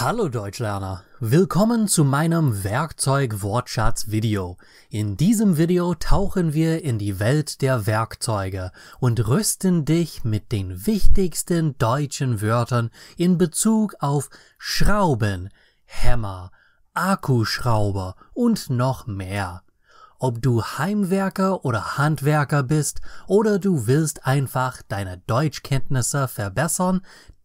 Hallo Deutschlerner, willkommen zu meinem Werkzeug-Wortschatz-Video. In diesem Video tauchen wir in die Welt der Werkzeuge und rüsten dich mit den wichtigsten deutschen Wörtern in Bezug auf Schrauben, Hämmer, Akkuschrauber und noch mehr. Ob du Heimwerker oder Handwerker bist oder du willst einfach deine Deutschkenntnisse verbessern,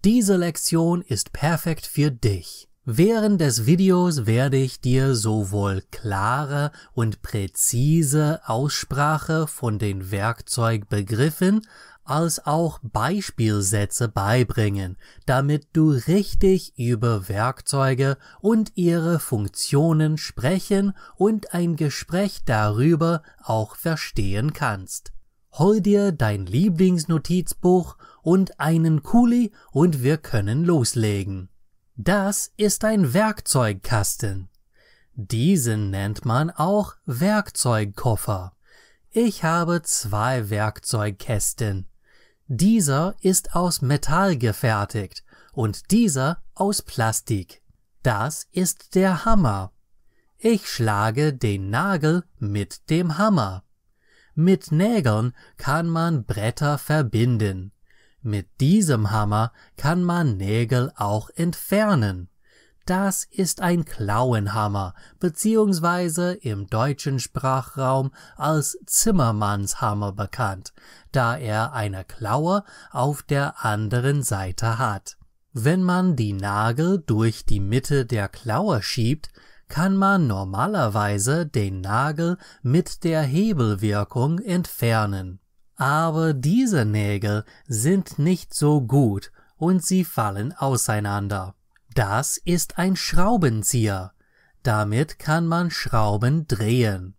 diese Lektion ist perfekt für dich. Während des Videos werde ich dir sowohl klare und präzise Aussprache von den Werkzeugbegriffen als auch Beispielsätze beibringen, damit du richtig über Werkzeuge und ihre Funktionen sprechen und ein Gespräch darüber auch verstehen kannst. Hol dir dein Lieblingsnotizbuch und einen Kuli und wir können loslegen. Das ist ein Werkzeugkasten. Diesen nennt man auch Werkzeugkoffer. Ich habe 2 Werkzeugkästen. Dieser ist aus Metall gefertigt und dieser aus Plastik. Das ist der Hammer. Ich schlage den Nagel mit dem Hammer. Mit Nägeln kann man Bretter verbinden. Mit diesem Hammer kann man Nägel auch entfernen. Das ist ein Klauenhammer, beziehungsweise im deutschen Sprachraum als Zimmermannshammer bekannt, da er eine Klaue auf der anderen Seite hat. Wenn man die Nagel durch die Mitte der Klaue schiebt, kann man normalerweise den Nagel mit der Hebelwirkung entfernen. Aber diese Nägel sind nicht so gut und sie fallen auseinander. Das ist ein Schraubenzieher. Damit kann man Schrauben drehen.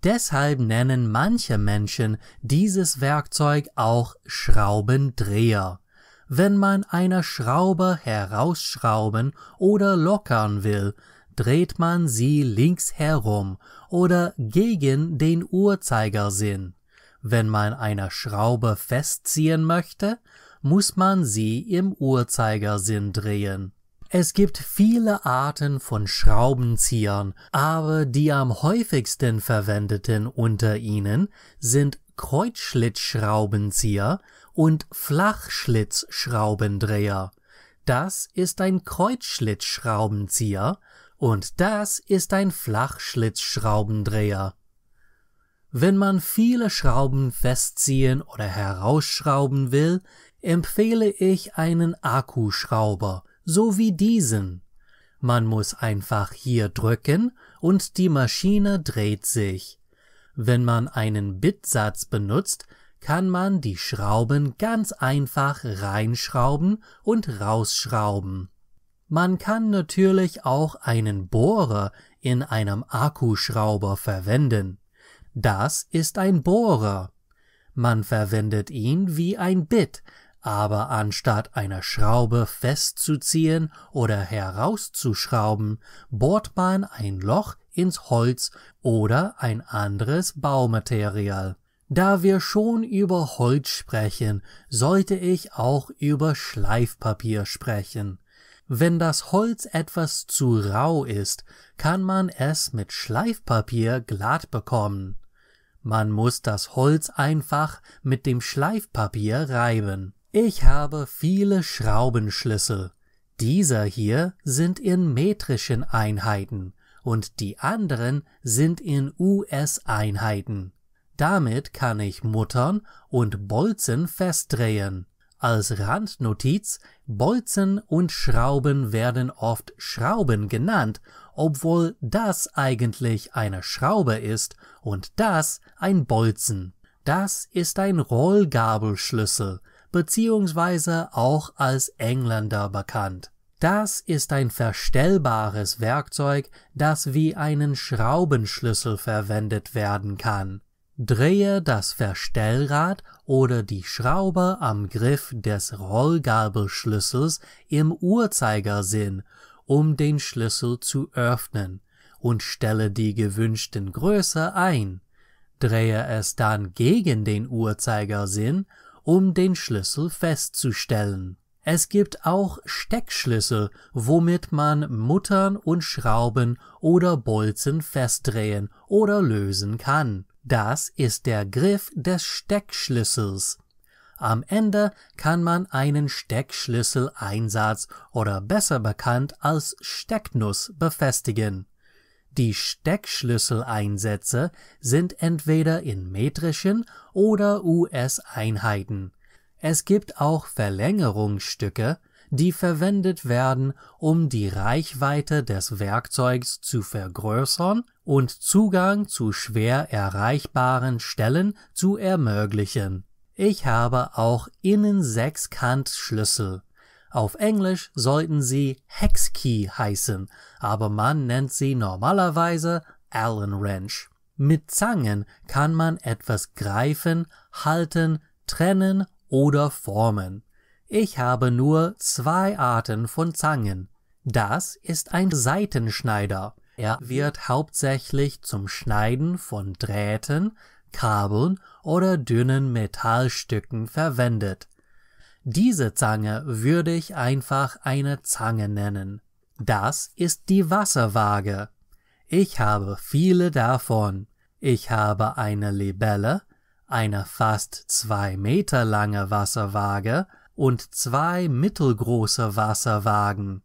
Deshalb nennen manche Menschen dieses Werkzeug auch Schraubendreher. Wenn man eine Schraube herausschrauben oder lockern will, dreht man sie links herum oder gegen den Uhrzeigersinn. Wenn man eine Schraube festziehen möchte, muss man sie im Uhrzeigersinn drehen. Es gibt viele Arten von Schraubenziehern, aber die am häufigsten verwendeten unter ihnen sind Kreuzschlitzschraubenzieher und Flachschlitzschraubendreher. Das ist ein Kreuzschlitzschraubenzieher und das ist ein Flachschlitzschraubendreher. Wenn man viele Schrauben festziehen oder herausschrauben will, empfehle ich einen Akkuschrauber, so wie diesen. Man muss einfach hier drücken und die Maschine dreht sich. Wenn man einen Bittsatz benutzt, kann man die Schrauben ganz einfach reinschrauben und rausschrauben. Man kann natürlich auch einen Bohrer in einem Akkuschrauber verwenden. Das ist ein Bohrer. Man verwendet ihn wie ein Bit, aber anstatt eine Schraube festzuziehen oder herauszuschrauben, bohrt man ein Loch ins Holz oder ein anderes Baumaterial. Da wir schon über Holz sprechen, sollte ich auch über Schleifpapier sprechen. Wenn das Holz etwas zu rau ist, kann man es mit Schleifpapier glatt bekommen. Man muss das Holz einfach mit dem Schleifpapier reiben. Ich habe viele Schraubenschlüssel. Diese hier sind in metrischen Einheiten und die anderen sind in US-Einheiten. Damit kann ich Muttern und Bolzen festdrehen. Als Randnotiz, Bolzen und Schrauben werden oft Schrauben genannt, obwohl das eigentlich eine Schraube ist und das ein Bolzen. Das ist ein Rollgabelschlüssel, beziehungsweise auch als Engländer bekannt. Das ist ein verstellbares Werkzeug, das wie einen Schraubenschlüssel verwendet werden kann. Drehe das Verstellrad oder die Schraube am Griff des Rollgabelschlüssels im Uhrzeigersinn, um den Schlüssel zu öffnen, und stelle die gewünschten Größe ein. Drehe es dann gegen den Uhrzeigersinn, um den Schlüssel festzustellen. Es gibt auch Steckschlüssel, womit man Muttern und Schrauben oder Bolzen festdrehen oder lösen kann. Das ist der Griff des Steckschlüssels. Am Ende kann man einen Steckschlüsseleinsatz oder besser bekannt als Stecknuss befestigen. Die Steckschlüsseleinsätze sind entweder in metrischen oder US-Einheiten. Es gibt auch Verlängerungsstücke, die verwendet werden, um die Reichweite des Werkzeugs zu vergrößern und Zugang zu schwer erreichbaren Stellen zu ermöglichen. Ich habe auch Innensechskantschlüssel. Auf Englisch sollten sie Hexkey heißen, aber man nennt sie normalerweise Allen Wrench. Mit Zangen kann man etwas greifen, halten, trennen oder formen. Ich habe nur 2 Arten von Zangen. Das ist ein Seitenschneider. Er wird hauptsächlich zum Schneiden von Drähten, Kabeln oder dünnen Metallstücken verwendet. Diese Zange würde ich einfach eine Zange nennen. Das ist die Wasserwaage. Ich habe viele davon. Ich habe eine Libelle, eine fast 2 Meter lange Wasserwaage und 2 mittelgroße Wasserwagen.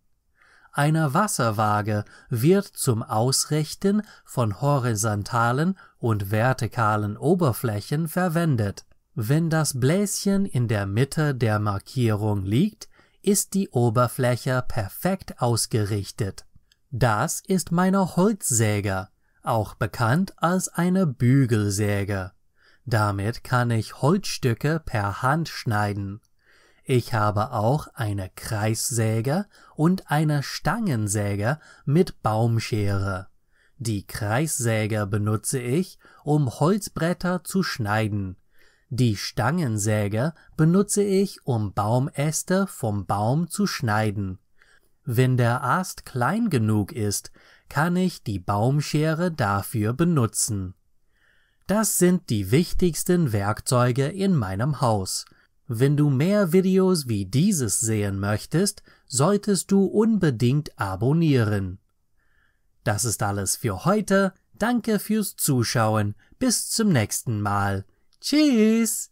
Eine Wasserwaage wird zum Ausrichten von horizontalen und vertikalen Oberflächen verwendet. Wenn das Bläschen in der Mitte der Markierung liegt, ist die Oberfläche perfekt ausgerichtet. Das ist meine Holzsäge, auch bekannt als eine Bügelsäge. Damit kann ich Holzstücke per Hand schneiden. Ich habe auch eine Kreissäge und eine Stangensäge mit Baumschere. Die Kreissäge benutze ich, um Holzbretter zu schneiden. Die Stangensäge benutze ich, um Baumäste vom Baum zu schneiden. Wenn der Ast klein genug ist, kann ich die Baumschere dafür benutzen. Das sind die wichtigsten Werkzeuge in meinem Haus. Wenn du mehr Videos wie dieses sehen möchtest, solltest du unbedingt abonnieren. Das ist alles für heute. Danke fürs Zuschauen. Bis zum nächsten Mal. Tschüss!